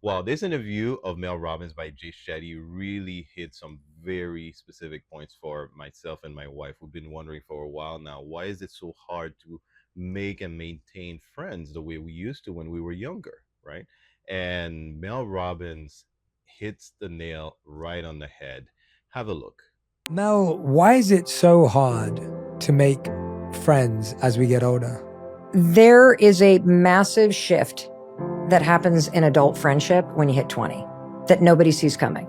Well, this interview of Mel Robbins by Shetty really hit some very specific points for myself and my wife. We've been wondering for a while now, why is it so hard to make and maintain friends the way we used to when we were younger, right? And Mel Robbins hits the nail right on the head. Have a look. Mel, why is it so hard to make friends as we get older? There is a massive shift that happens in adult friendship when you hit 20 that nobody sees coming.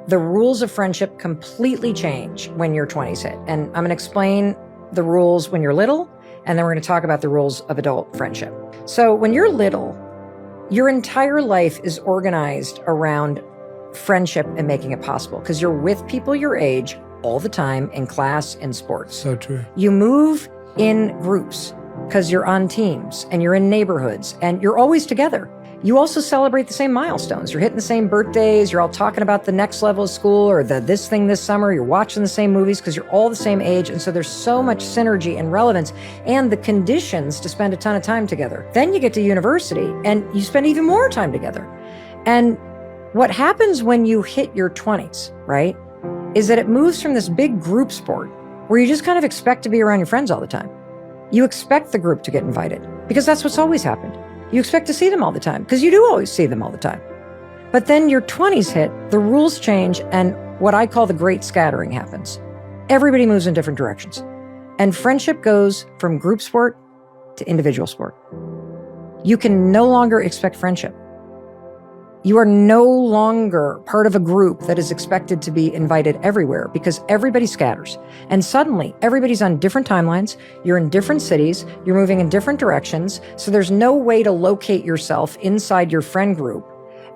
The rules of friendship completely change when your 20s hit. And I'm going to explain the rules when you're little, and then we're going to talk about the rules of adult friendship. So when you're little, your entire life is organized around friendship and making it possible because you're with people your age all the time in class and sports. So true. You move in groups because you're on teams and you're in neighborhoods and you're always together. You also celebrate the same milestones. You're hitting the same birthdays. You're all talking about the next level of school or this thing this summer. You're watching the same movies because you're all the same age. And so there's so much synergy and relevance and the conditions to spend a ton of time together. Then you get to university and you spend even more time together. And what happens when you hit your 20s, right, is that it moves from this big group sport where you just kind of expect to be around your friends all the time. You expect the group to get invited because that's what's always happened. You expect to see them all the time because you do always see them all the time. But then your 20s hit, the rules change, and what I call the great scattering happens. Everybody moves in different directions. And friendship goes from group sport to individual sport. You can no longer expect friendship. You are no longer part of a group that is expected to be invited everywhere because everybody scatters. And suddenly, everybody's on different timelines, you're in different cities, you're moving in different directions, so there's no way to locate yourself inside your friend group.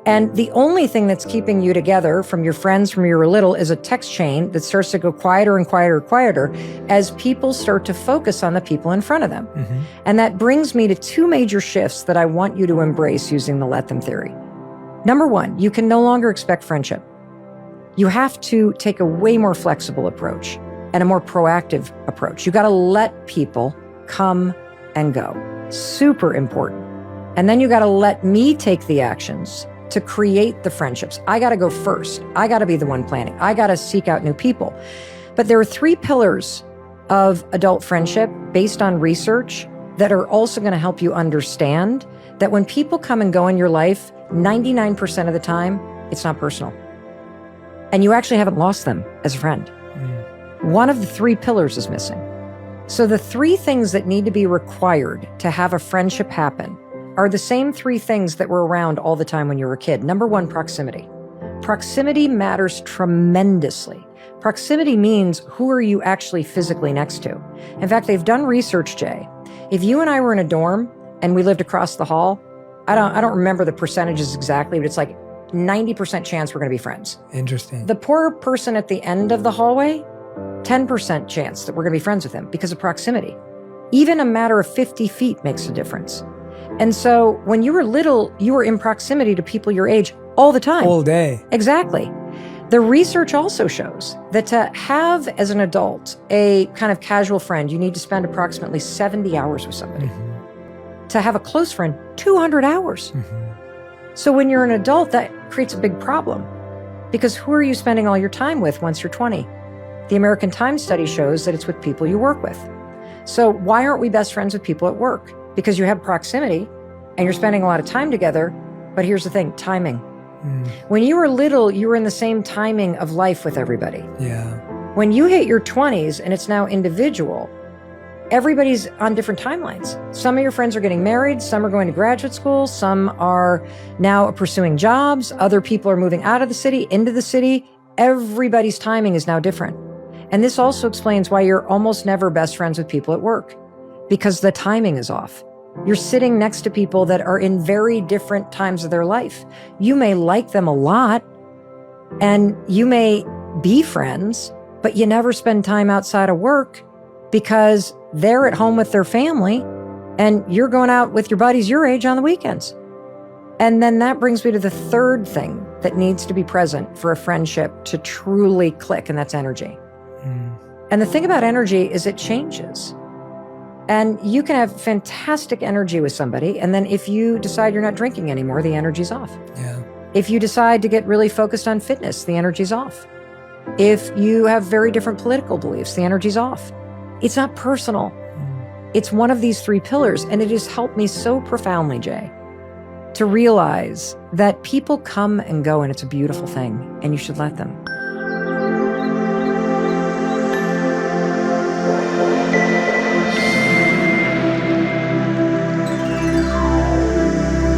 And the only thing that's keeping you together from your friends from you were little is a text chain that starts to go quieter and quieter and quieter as people start to focus on the people in front of them. Mm-hmm. And that brings me to two major shifts that I want you to embrace using the let them theory. Number one, you can no longer expect friendship. You have to take a way more flexible approach and a more proactive approach. You got to let people come and go. Super important. And then you got to let me take the actions to create the friendships. I got to go first. I got to be the one planning. I got to seek out new people. But there are three pillars of adult friendship based on research that are also going to help you understand that when people come and go in your life, 99% of the time, it's not personal. And you actually haven't lost them as a friend. One of the three pillars is missing. So the three things that need to be required to have a friendship happen are the same three things that were around all the time when you were a kid. Number one, proximity. Proximity matters tremendously. Proximity means who are you actually physically next to? In fact, they've done research, Jay. If you and I were in a dorm and we lived across the hall, I don't remember the percentages exactly, but it's like 90% chance we're going to be friends. Interesting. The poor person at the end of the hallway, 10% chance that we're going to be friends with them because of proximity. Even a matter of 50 feet makes a difference. And so when you were little, you were in proximity to people your age all the time. All day. Exactly. The research also shows that to have, as an adult, a kind of casual friend, you need to spend approximately 70 hours with somebody. Mm-hmm. To have a close friend, 200 hours. Mm-hmm. So when you're an adult, that creates a big problem because who are you spending all your time with once you're 20? The American Times study shows that it's with people you work with. So why aren't we best friends with people at work? Because you have proximity and you're spending a lot of time together. But here's the thing, timing. When you were little, you were in the same timing of life with everybody. Yeah. When you hit your 20s and it's now individual, everybody's on different timelines. Some of your friends are getting married, some are going to graduate school, some are now pursuing jobs, other people are moving out of the city, into the city. Everybody's timing is now different. And this also explains why you're almost never best friends with people at work, because the timing is off. You're sitting next to people that are in very different times of their life. You may like them a lot, and you may be friends, but you never spend time outside of work because they're at home with their family and you're going out with your buddies your age on the weekends. And then that brings me to the third thing that needs to be present for a friendship to truly click, and that's energy. And the thing about energy is it changes. And you can have fantastic energy with somebody, and then if you decide you're not drinking anymore, the energy's off. Yeah. If you decide to get really focused on fitness, the energy's off. If you have very different political beliefs, the energy's off. It's not personal. It's one of these three pillars, and it has helped me so profoundly, Jay, to realize that people come and go, and it's a beautiful thing, and you should let them.